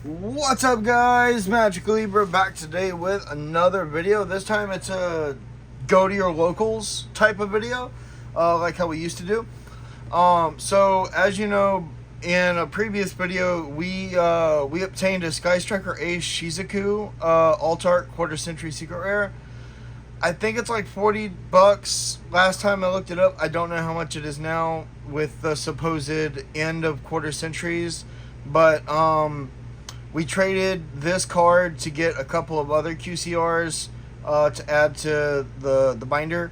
What's up, guys? Magical Libra back today with another video. This time it's a go to your locals type of video, like how we used to do. So as you know, in a previous video, we obtained a Sky Striker Ace Shizuku Alt-Art Quarter Century Secret Rare. I think it's like $40 last time I looked it up. I don't know how much it is now with the supposed end of quarter centuries, but we traded this card to get a couple of other QCRs to add to the binder.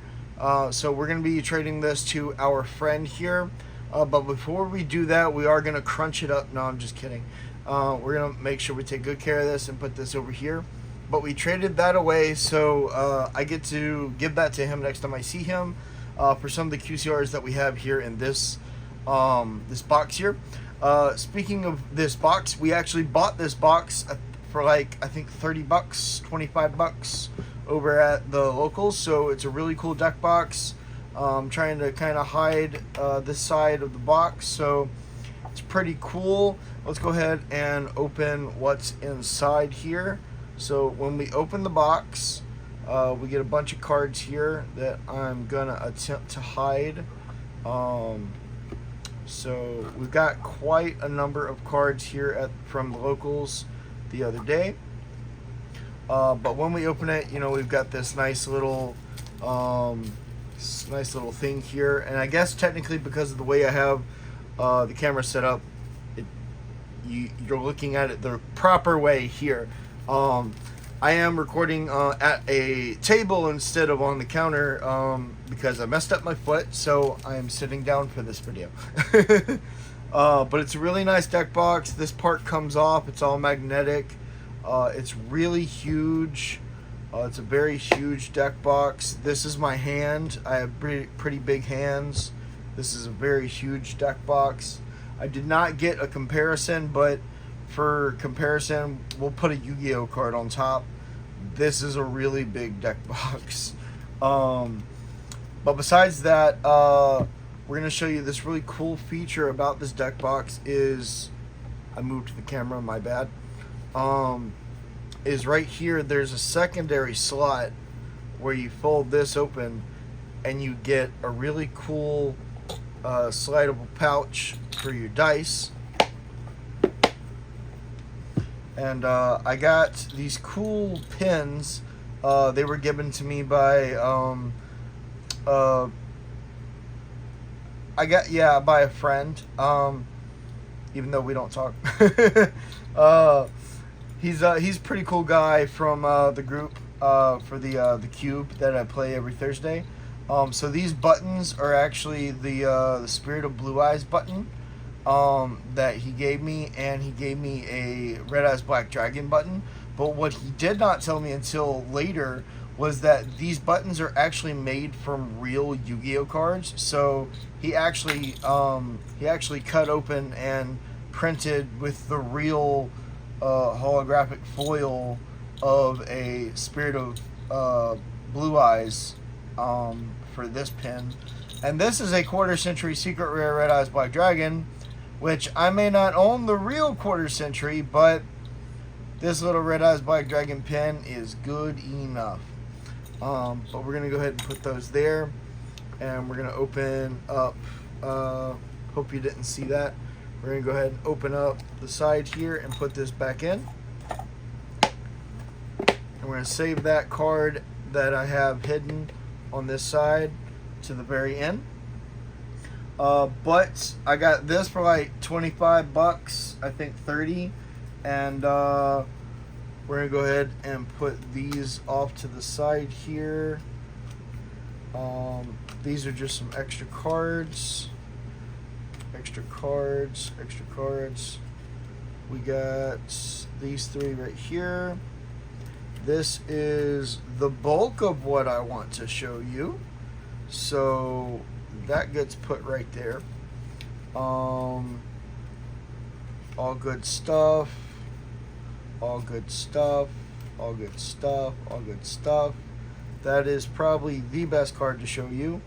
So we're going to be trading this to our friend here. But before we do that, we are going to crunch it up. No, I'm just kidding. We're going to make sure we take good care of this and put this over here. But we traded that away, so I get to give that to him next time I see him for some of the QCRs that we have here in this this box here. Speaking of this box, we actually bought this box for like, I think $30, $25 over at the locals. So it's a really cool deck box. Trying to kind of hide this side of the box, so it's pretty cool. Let's go ahead and open what's inside here. So when we open the box, we get a bunch of cards here that I'm gonna attempt to hide. So we've got quite a number of cards here from the locals the other day. But when we open it, you know, we've got this nice little thing here. And I guess technically, because of the way I have the camera set up, you're looking at it the proper way here. I am recording at a table instead of on the counter because I messed up my foot, so I am sitting down for this video. But it's a really nice deck box. This part comes off. It's all magnetic. It's really huge. It's a very huge deck box. This is my hand. I have pretty big hands. This is a very huge deck box. I did not get a comparison, but for comparison, we'll put a Yu-Gi-Oh card on top. This is a really big deck box. But besides that, we're going to show you this really cool feature about this deck box is, I moved the camera, my bad, is right here. There's a secondary slot where you fold this open and you get a really cool slidable pouch for your dice. And I got these cool pins. They were given to me by by a friend. Even though we don't talk. He's a pretty cool guy from the group for the cube that I play every Thursday. So these buttons are actually the Spirit of Blue Eyes button that he gave me, and he gave me a Red Eyes Black Dragon button. But what he did not tell me until later was that these buttons are actually made from real Yu-Gi-Oh cards. So he actually cut open and printed with the real holographic foil of a Spirit of Blue Eyes for this pin. And this is a quarter century secret rare Red Eyes Black Dragon, which I may not own the real quarter century, but this little Red Eyes Black Dragon pin is good enough. But we're going to go ahead and put those there, and we're going to open up, hope you didn't see that, we're going to go ahead and open up the side here and put this back in. And we're going to save that card that I have hidden on this side to the very end. But I got this for like $25, I think 30, and we're gonna go ahead and put these off to the side here. These are just some extra cards. We got these three right here. This is the bulk of what I want to show you, so that gets put right there. All good stuff. That is probably the best card to show you.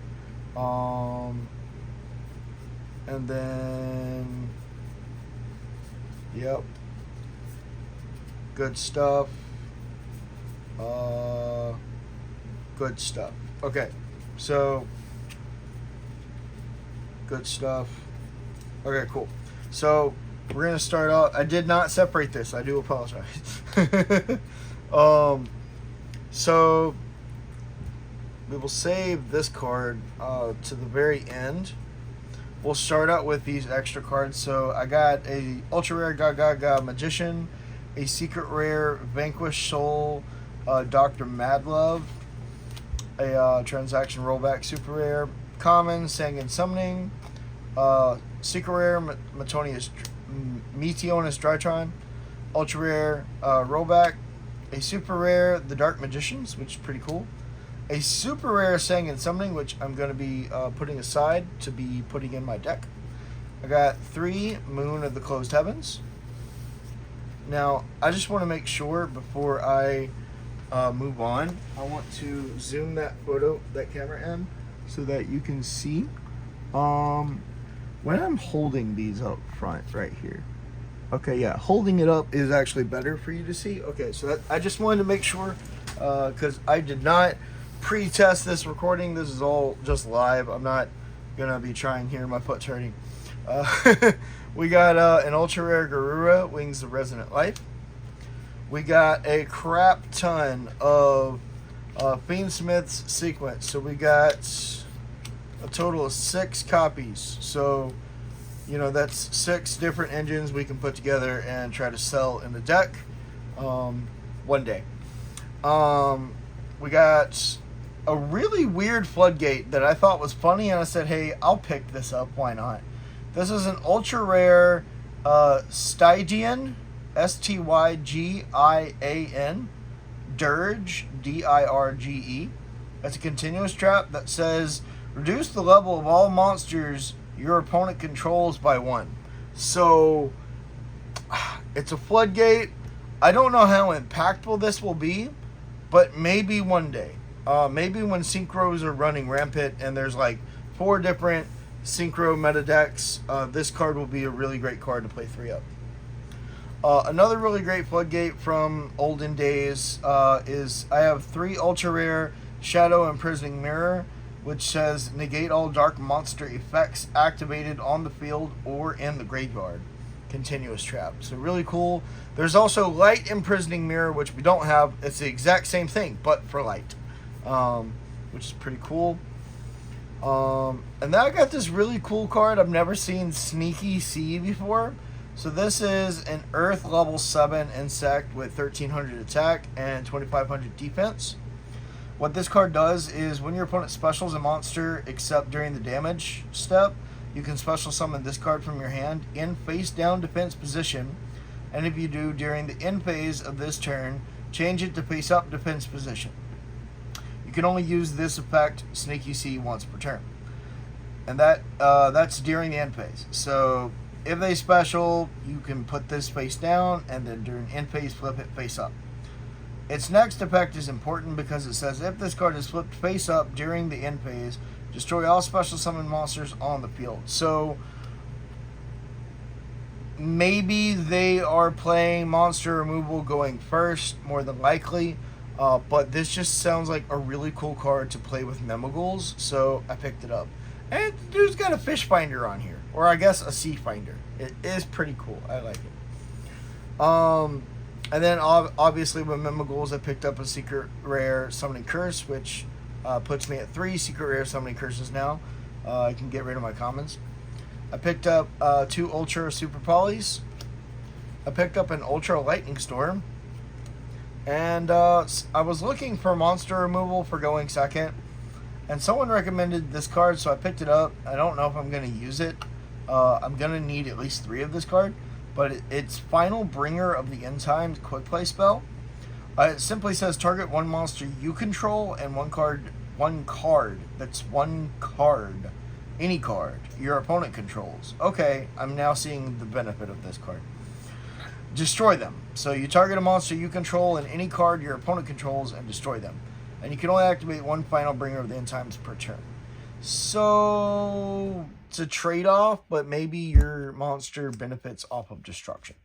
And then, yep, Good stuff. Good stuff. Okay, so good stuff. Okay, cool. So we're gonna start off. I did not separate this. I do apologize. So we will save this card to the very end. We'll start out with these extra cards. So I got a ultra rare Gaga Magician, a secret rare Vanquish Soul, Dr. Madlove, a transaction rollback super rare, common Sanguine Summoning, secret rare Meteonis Drytron, ultra rare rollback, a super rare The Dark Magicians, which is pretty cool, a super rare Sanguine Summoning, which I'm going to be putting aside to be putting in my deck. I got 3 Moon of the Closed Heavens. Now, I just want to make sure before I move on, I want to zoom that camera in so that you can see when I'm holding these up front right here. Okay, yeah, holding it up is actually better for you to see. Okay, so I just wanted to make sure because I did not pre-test this recording. This is all just live. I'm not gonna be trying here. My foot's hurting. We got an ultra rare Garura, Wings of Resonant Life. We got a crap ton of Fiendsmith's Sequence. So we got a total of 6 copies. So, you know, that's 6 different engines we can put together and try to sell in the deck one day. We got a really weird Floodgate that I thought was funny, and I said, hey, I'll pick this up. Why not? This is an ultra rare Stygian, Stygian, Dirge, Dirge. That's a continuous trap that says reduce the level of all monsters your opponent controls by 1. So it's a Floodgate. I don't know how impactful this will be, but maybe one day. Maybe when synchros are running rampant and there's like 4 different synchro meta decks, this card will be a really great card to play 3 up. Another really great Floodgate from olden days is I have 3 ultra rare Shadow Imprisoning Mirror, which says negate all dark monster effects activated on the field or in the graveyard. Continuous trap. So really cool. There's also Light Imprisoning Mirror, which we don't have. It's the exact same thing, but for light, which is pretty cool. And then I got this really cool card I've never seen Sneaky See before. So this is an Earth level 7 insect with 1300 attack and 2500 defense. What this card does is when your opponent specials a monster except during the damage step, you can special summon this card from your hand in face down defense position, and if you do during the end phase of this turn, change it to face up defense position. You can only use this effect Sneaky See once per turn, and that's during the end phase. So if they special, you can put this face down, and then during end phase flip it face up. Its next effect is important because it says if this card is flipped face up during the end phase, destroy all special summon monsters on the field. So maybe they are playing monster removal going first, more than likely. But this just sounds like a really cool card to play with Memoguls, so I picked it up. And the dude's got a fish finder on here, or I guess a sea finder. It is pretty cool. I like it. And then obviously with Memoguls, I picked up a secret rare Summoning Curse, which puts me at 3 secret rare Summoning Curses now. I can get rid of my commons. I picked up 2 Ultra Super Polys. I picked up an Ultra Lightning Storm. And I was looking for monster removal for going second. And someone recommended this card, so I picked it up. I don't know if I'm going to use it. I'm going to need at least 3 of this card. But it's Final Bringer of the End Times quick play spell. It simply says target 1 monster you control and one card that's 1 card, any card your opponent controls. Okay, I'm now seeing the benefit of this card. Destroy them. So you target a monster you control and any card your opponent controls and destroy them. And you can only activate 1 Final Bringer of the End Times per turn. So it's a trade-off, but maybe your monster benefits off of destruction.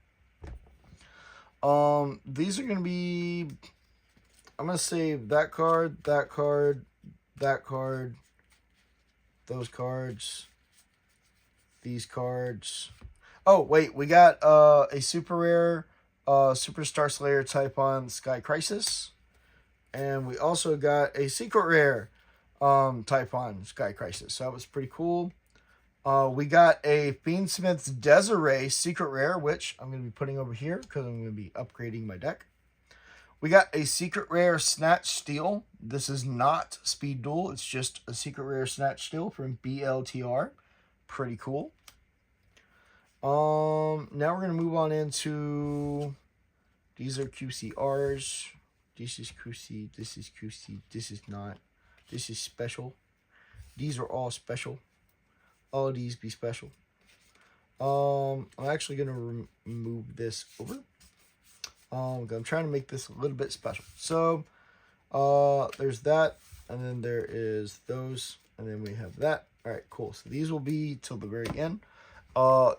These are gonna be, I'm gonna save that card, that card, that card, those cards, these cards. Oh wait, we got a super rare Superstar Slayer Typhon Sky Crisis, and we also got a secret rare Typhon Sky Crisis. So that was pretty cool. We got a Fiendsmith's Desiree secret rare, which I'm going to be putting over here because I'm going to be upgrading my deck. We got a secret rare Snatch Steel. This is not Speed Duel. It's just a secret rare Snatch Steel from BLTR. Pretty cool. Now we're going to move on into, these are QCRs. This is QC, this is QC, this is not. This is special. These are all special. All of these be special. I'm actually going to remove this over. I'm trying to make this a little bit special. So, there's that, and then there is those, and then we have that. All right, cool. So these will be till the very end.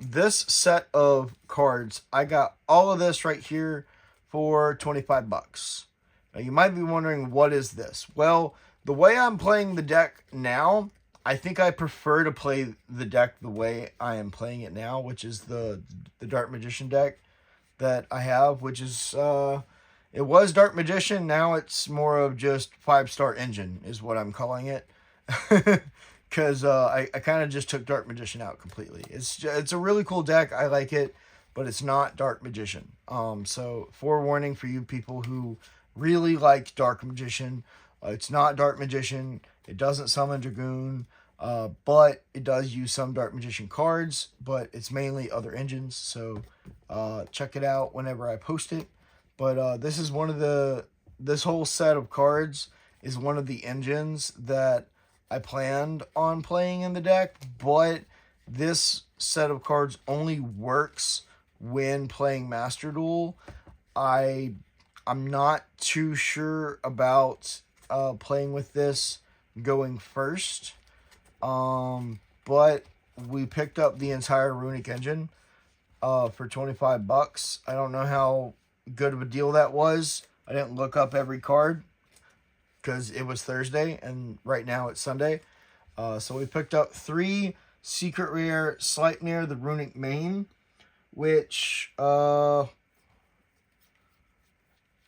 This set of cards, I got all of this right here for 25 bucks. Now, you might be wondering, what is this? Well, the way I'm playing the deck now, I think I prefer to play the deck the way I am playing it now, which is the Dark Magician deck that I have, which is, it was Dark Magician, now it's more of just 5-star engine, is what I'm calling it. Because I kind of just took Dark Magician out completely. It's a really cool deck, I like it, but it's not Dark Magician. So, forewarning for you people who really like Dark Magician, it's not Dark Magician, it doesn't summon Dragoon, but it does use some Dark Magician cards, but it's mainly other engines, so check it out whenever I post it. But this is this whole set of cards is one of the engines that I planned on playing in the deck, but this set of cards only works when playing Master Duel. I'm not too sure about playing with this going first, but we picked up the entire Runic engine for 25 bucks. I don't know how good of a deal that was. I didn't look up every card because it was Thursday and right now it's Sunday. So we picked up 3 secret rare Sleipnir the Runic Mane, which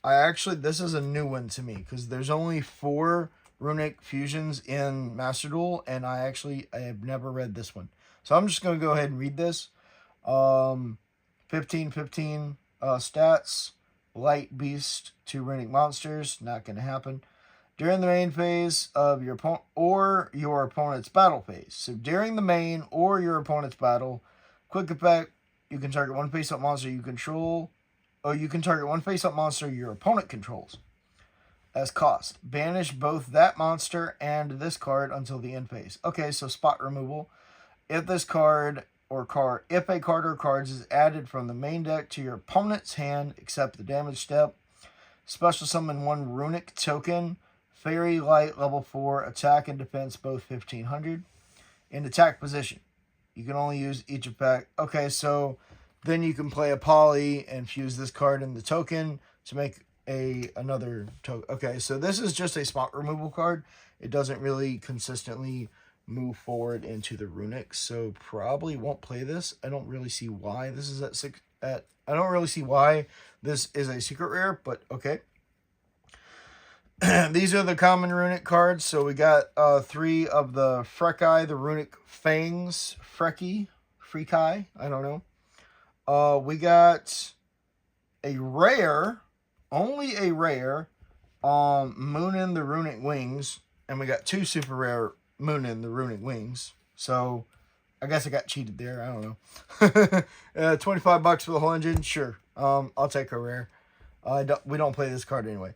this is a new one to me because there's only 4 Runic fusions in Master Duel, and I have never read this one. So I'm just going to go ahead and read this. 15-15 stats. Light Beast, 2 Runic monsters. Not going to happen. During the main phase of your opponent or your opponent's battle phase. So during the main or your opponent's battle, quick effect, you can target one face-up monster you control, or you can target one face-up monster your opponent controls. As cost, banish both that monster and this card until the end phase. Okay, so spot removal. If a card or cards is added from the main deck to your opponent's hand, except the damage step, special summon 1 Runic token, Fairy Light level 4, attack and defense both 1500. In attack position, you can only use each effect. Okay, so then you can play a poly and fuse this card in the token to make another token. Okay, so this is just a spot removal card. It doesn't really consistently move forward into the Runic, so probably won't play this. I don't really see why this is I don't really see why this is a secret rare, but okay. These are the common Runic cards. So we got 3 of the Frekai, the Runic Fangs, Frekai, I don't know. We got a rare, only a rare, Moonin the Runic Wings, and we got 2 super rare Moonin the Runic Wings. So I guess I got cheated there. I don't know. 25 bucks for the whole engine, sure. I'll take a rare. We don't play this card anyway.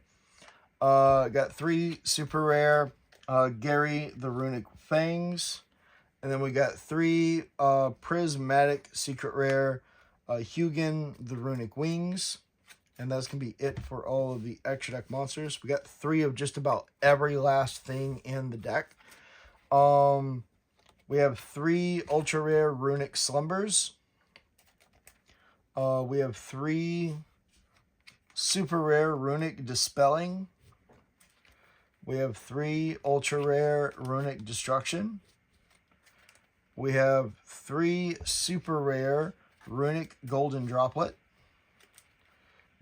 Got 3 super rare Gary the Runic Fangs, and then we got 3 prismatic secret rare Hugin the Runic Wings, and that's gonna be it for all of the extra deck monsters. We got 3 of just about every last thing in the deck. We have 3 ultra rare Runic Slumbers. We have 3 super rare Runic Dispelling. We have 3 ultra rare Runic Destruction. We have 3 super rare Runic Golden Droplet.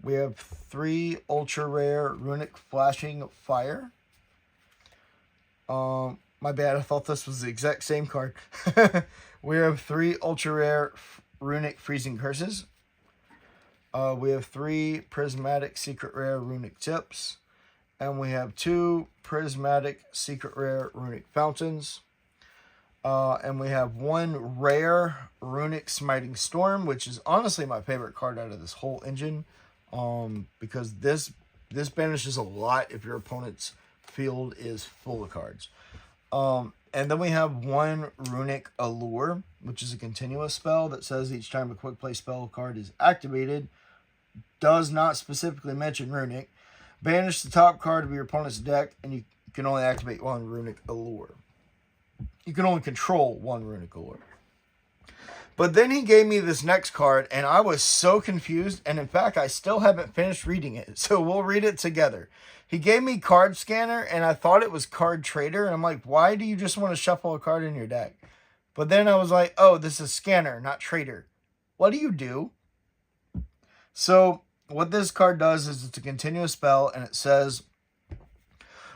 We have 3 ultra rare Runic Flashing Fire. My bad, I thought this was the exact same card. We have 3 ultra rare Runic Freezing Curses. We have 3 prismatic secret rare Runic Tips. And we have 2 prismatic secret rare Runic Fountains. And we have 1 rare Runic Smiting Storm, which is honestly my favorite card out of this whole engine. Because this banishes a lot if your opponent's field is full of cards. And then we have 1 Runic Allure, which is a continuous spell that says each time a quick play spell card is activated, does not specifically mention Runic, banish the top card of your opponent's deck, and you can only activate 1 Runic Allure. You can only control 1 Runic Allure. But then he gave me this next card, and I was so confused, and in fact, I still haven't finished reading it, so we'll read it together. He gave me Card Scanner, and I thought it was Card Trader, and I'm like, why do you just want to shuffle a card in your deck? But then I was like, oh, this is Scanner, not Trader. What do you do? So, what this card does is it's a continuous spell, and it says,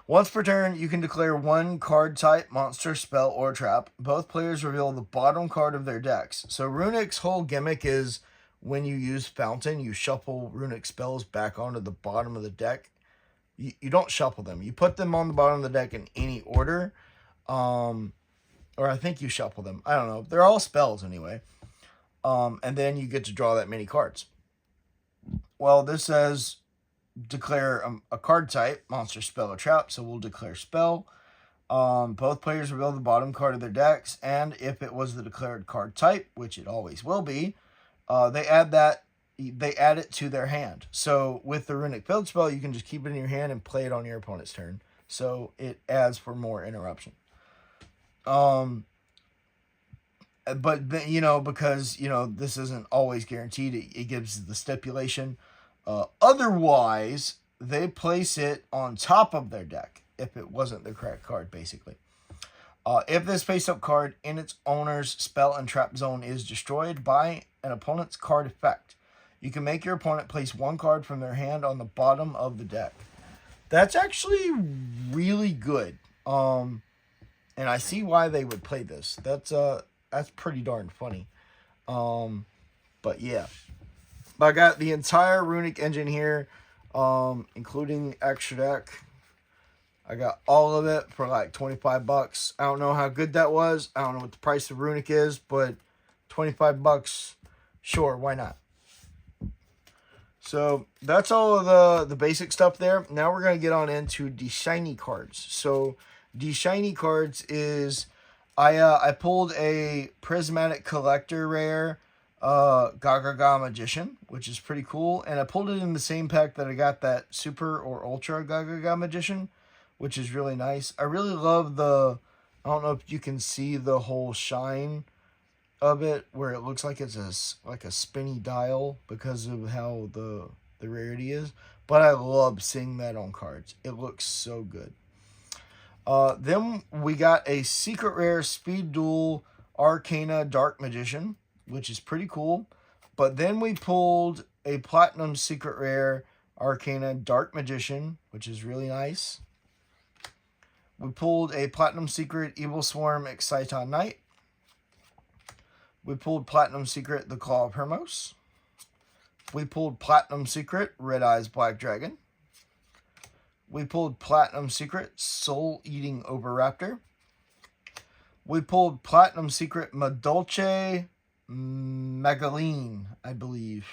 once per turn, you can declare 1 card type, monster, spell, or trap. Both players reveal the bottom card of their decks. So Runic's whole gimmick is when you use Fountain, you shuffle Runic spells back onto the bottom of the deck. You don't shuffle them. You put them on the bottom of the deck in any order. Or I think you shuffle them. I don't know. They're all spells anyway. And then you get to draw that many cards. Well, this says declare a card type, monster, spell, or trap. So we'll declare spell. Both players reveal the bottom card of their decks, and if it was the declared card type, which it always will be, they add it to their hand. So with the Runic Field spell, you can just keep it in your hand and play it on your opponent's turn. So it adds for more interruption. But because this isn't always guaranteed, it gives the stipulation. Otherwise, they place it on top of their deck if it wasn't the correct card, basically. If this face-up card in its owner's spell and trap zone is destroyed by an opponent's card effect, you can make your opponent place 1 card from their hand on the bottom of the deck. That's actually really good. And I see why they would play this. That's pretty darn funny. But yeah. I got the entire Runic engine here, including extra deck. I got all of it for like $25. I don't know how good that was. I don't know what the price of Runic is, but $25, sure, why not? So that's all of the basic stuff there. Now we're going to get on into the shiny cards. So the shiny cards is, I pulled a Prismatic Collector rare, Gaga Magician, which is pretty cool. And I pulled it in the same pack that I got that Super or Ultra Gaga Magician, which is really nice. I really love I don't know if you can see the whole shine of it, where it looks like it's like a spinny dial because of how the rarity is. But I love seeing that on cards. It looks so good. Then we got a secret rare Speed Duel Arcana Dark Magician, which is pretty cool. But then we pulled a Platinum Secret Rare Arcana Dark Magician, which is really nice. We pulled a Platinum Secret Evil Swarm Exciton Knight. We pulled Platinum Secret The Claw of Hermos. We pulled Platinum Secret Red Eyes Black Dragon. We pulled Platinum Secret Soul Eating Oviraptor. We pulled Platinum Secret Madolche Magaline, I believe.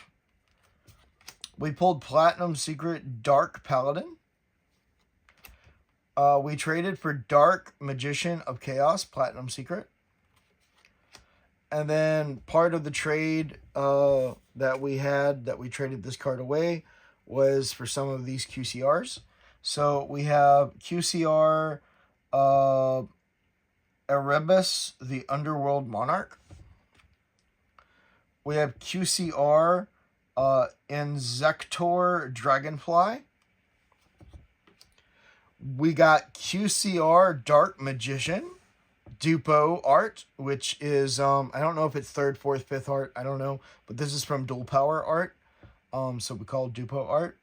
We pulled Platinum Secret Dark Paladin. We traded for Dark Magician of Chaos, Platinum Secret. And then part of the trade that we traded this card away, was for some of these QCRs. So we have QCR Erebus, the Underworld Monarch. We have QCR Insector Dragonfly. We got QCR Dark Magician Dupo art, which is I don't know if it's third, fourth, fifth art, I don't know, but this is from Dual Power art, so we call it Dupo art.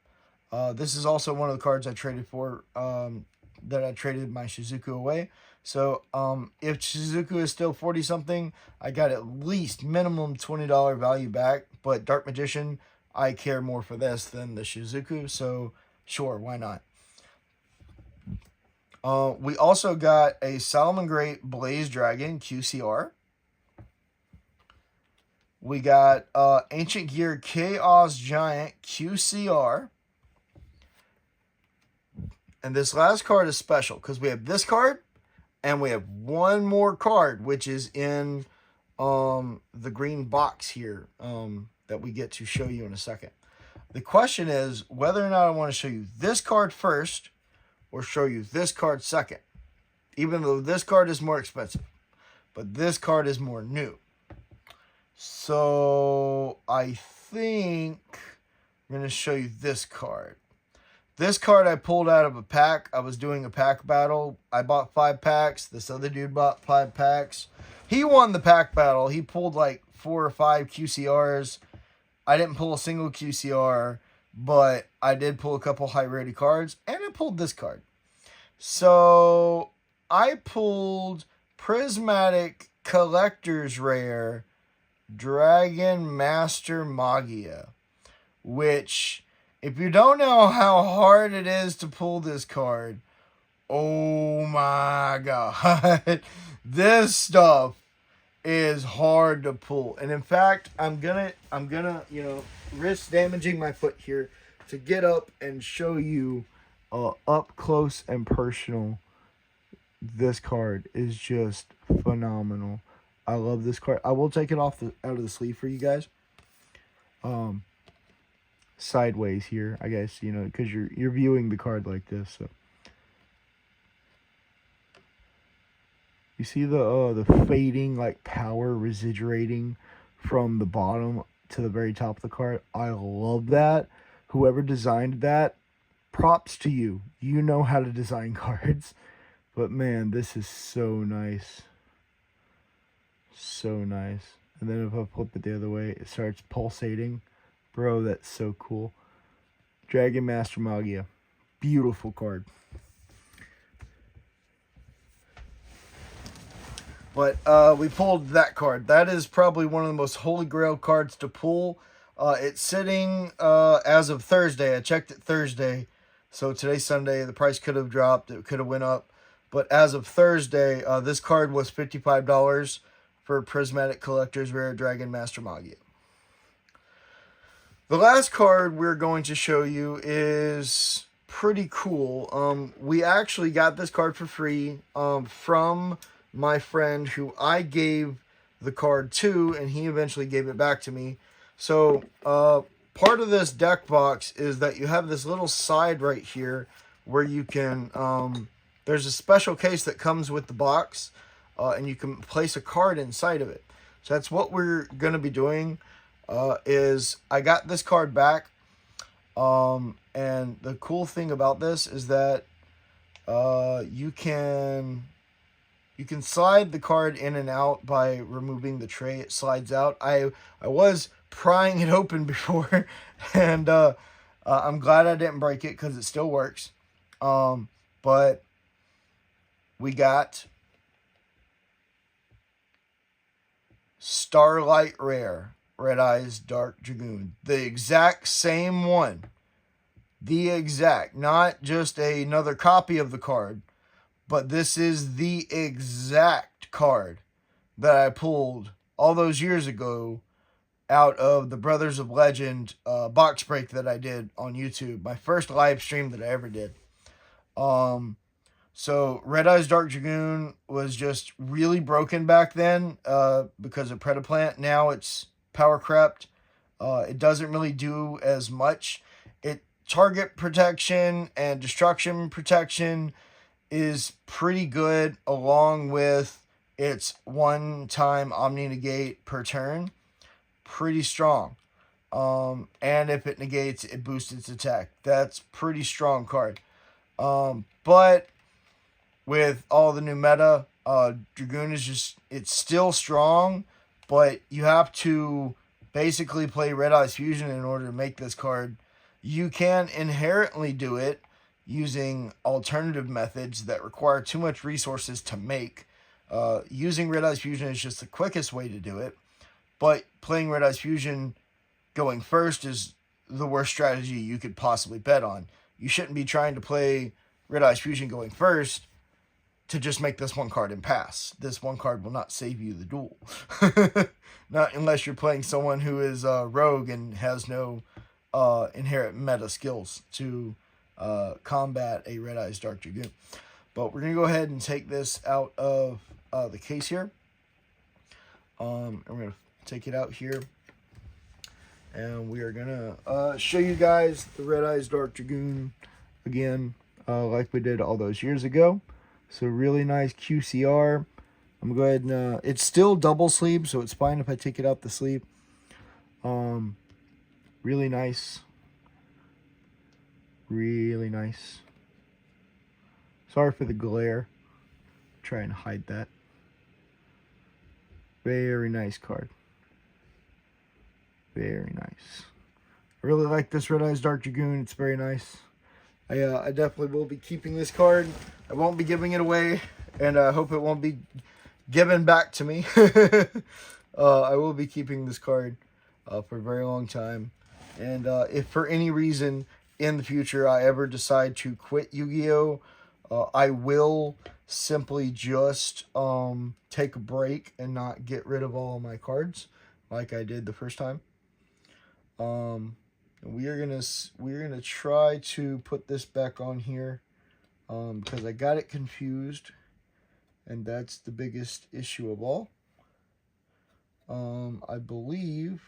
This is also one of the cards I traded for, that I traded my Shizuku away. So if Shizuku is still 40 something, I got at least minimum $20 value back. But Dark Magician, I care more for this than the Shizuku, so sure, why not? We also got a Salamangreat Blaze Dragon QCR. We got Ancient Gear Chaos Giant QCR. And this last card is special because we have this card and we have one more card, which is in the green box here that we get to show you in a second. The question is whether or not I want to show you this card first or show you this card second, even though this card is more expensive, but this card is more new. So I think I'm going to show you this card. This card I pulled out of a pack. I was doing a pack battle. I bought 5 packs. This other dude bought 5 packs. He won the pack battle. He pulled like 4 or 5 QCRs. I didn't pull a single QCR, but I did pull a couple high-rated cards, and I pulled this card. So I pulled Prismatic Collector's Rare Dragon Master Magia, which, if you don't know how hard it is to pull this card, oh my god, this stuff is hard to pull. And in fact, I'm gonna risk damaging my foot here to get up and show you up close and personal. This card is just phenomenal. I love this card. I will take it out of the sleeve for you guys. Sideways here, I guess, because you're viewing the card like this. So you see the fading like power residuating from the bottom to the very top of the card. I love that. Whoever designed that, props to you. You know how to design cards. But man, this is so nice. So nice. And then if I flip it the other way, it starts pulsating. Bro, that's so cool. Dragon Master Magia. Beautiful card. But we pulled that card. That is probably one of the most holy grail cards to pull. It's sitting as of Thursday. I checked it Thursday. So today's Sunday. The price could have dropped. It could have went up. But as of Thursday, this card was $55 for Prismatic Collector's Rare Dragon Master Magia. The last card we're going to show you is pretty cool. We actually got this card for free from my friend who I gave the card to, and he eventually gave it back to me. So part of this deck box is that you have this little side right here where you can, there's a special case that comes with the box, and you can place a card inside of it. So that's what we're going to be doing. Is I got this card back, and the cool thing about this is that you can slide the card in and out by removing the tray. It slides out. I was prying it open before, and I'm glad I didn't break it because it still works. But we got Starlight Rare Red Eyes Dark Dragoon. The exact same one. The exact. Not just another copy of the card, but this is the exact card that I pulled all those years ago out of the Brothers of Legend box break that I did on YouTube. My first live stream that I ever did. So Red Eyes Dark Dragoon was just really broken back then because of Predaplant. Now it's power crept. It doesn't really do as much. Target protection and destruction protection is pretty good, along with its one-time Omni Negate per turn. Pretty strong. And if it negates, it boosts its attack. That's pretty strong card. But with all the new meta, Dragoon is just, it's still strong, but you have to basically play Red Eyes Fusion in order to make this card. You can inherently do it using alternative methods that require too much resources to make. Using Red Eyes Fusion is just the quickest way to do it, but playing Red Eyes Fusion going first is the worst strategy you could possibly bet on. You shouldn't be trying to play Red Eyes Fusion going first to just make this one card and pass. This one card will not save you the duel. Not unless you're playing someone who is rogue and has no inherent meta skills to combat a Red Eyes Dark Dragoon. But we're going to go ahead and take this out of the case here. And we're going to take it out here. And we are going to show you guys the Red Eyes Dark Dragoon again, like we did all those years ago. So really nice QCR. I'm going to go ahead and, it's still double sleeve, so it's fine if I take it out the sleeve. Really nice. Really nice. Sorry for the glare. Try and hide that. Very nice card. Very nice. I really like this Red Eyes Dark Dragoon. It's very nice. I definitely will be keeping this card. I won't be giving it away, and I hope it won't be given back to me. I will be keeping this card for a very long time. And if for any reason in the future I ever decide to quit Yu-Gi-Oh!, I will simply just take a break and not get rid of all of my cards like I did the first time. We're gonna try to put this back on here because I got it confused, and that's the biggest issue of all. I believe.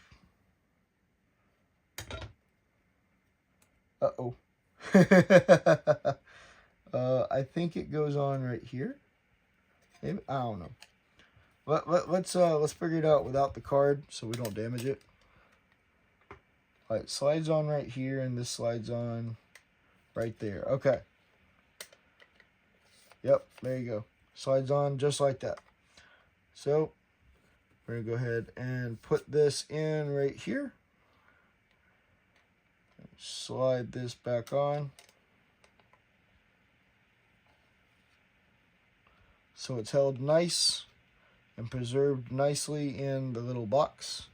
I think it goes on right here. Maybe, I don't know. Let's figure it out without the card so we don't damage it. All right, slides on right here, and this slides on right there. Okay. Yep, there you go. Slides on just like that. So we're gonna go ahead and put this in right here. Slide this back on. So it's held nice and preserved nicely in the little box.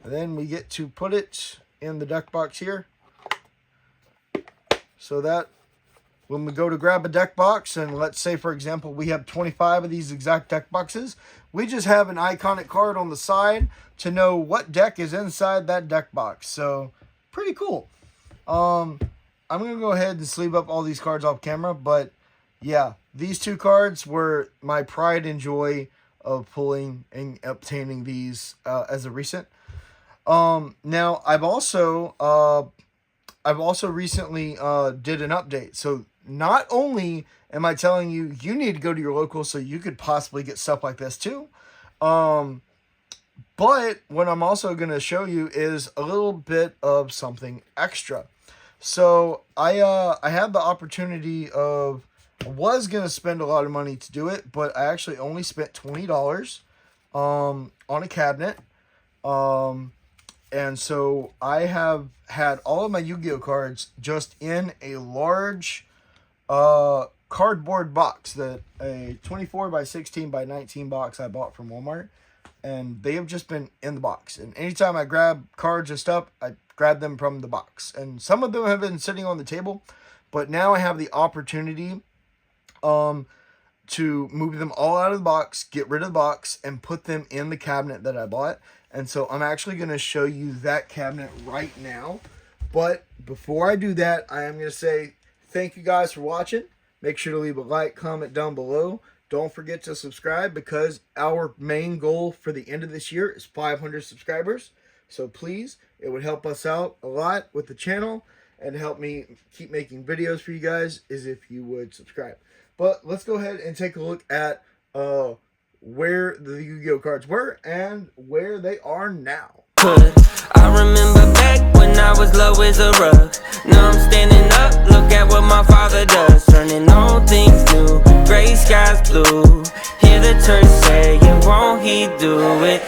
And then we get to put it in the deck box here. So that when we go to grab a deck box, and let's say, for example, we have 25 of these exact deck boxes, we just have an iconic card on the side to know what deck is inside that deck box. So pretty cool. I'm going to go ahead and sleeve up all these cards off camera, but yeah, these two cards were my pride and joy of pulling and obtaining these as a recent. Now I've also recently did an update. So not only am I telling you you need to go to your local so you could possibly get stuff like this too, but what I'm also going to show you is a little bit of something extra. So I had the opportunity of, I was going to spend a lot of money to do it, but I actually only spent $20 on a cabinet. And so I have had all of my Yu-Gi-Oh cards just in a large cardboard box, that a 24 by 16 by 19 box I bought from Walmart. And they have just been in the box. And anytime I grab cards and stuff, I grab them from the box. And some of them have been sitting on the table, but now I have the opportunity to move them all out of the box, get rid of the box, and put them in the cabinet that I bought. And so I'm actually going to show you that cabinet right now. But before I do that, I am going to say thank you guys for watching. Make sure to leave a like, comment down below. Don't forget to subscribe, because our main goal for the end of this year is 500 subscribers. So please, it would help us out a lot with the channel and help me keep making videos for you guys, is if you would subscribe. But let's go ahead and take a look at where the Yu-Gi-Oh cards were and where they are now. I remember back I was low as a rug. Now I'm standing up, look at what my father does. Turning all things new, gray skies blue. Hear the church say, won't he do it?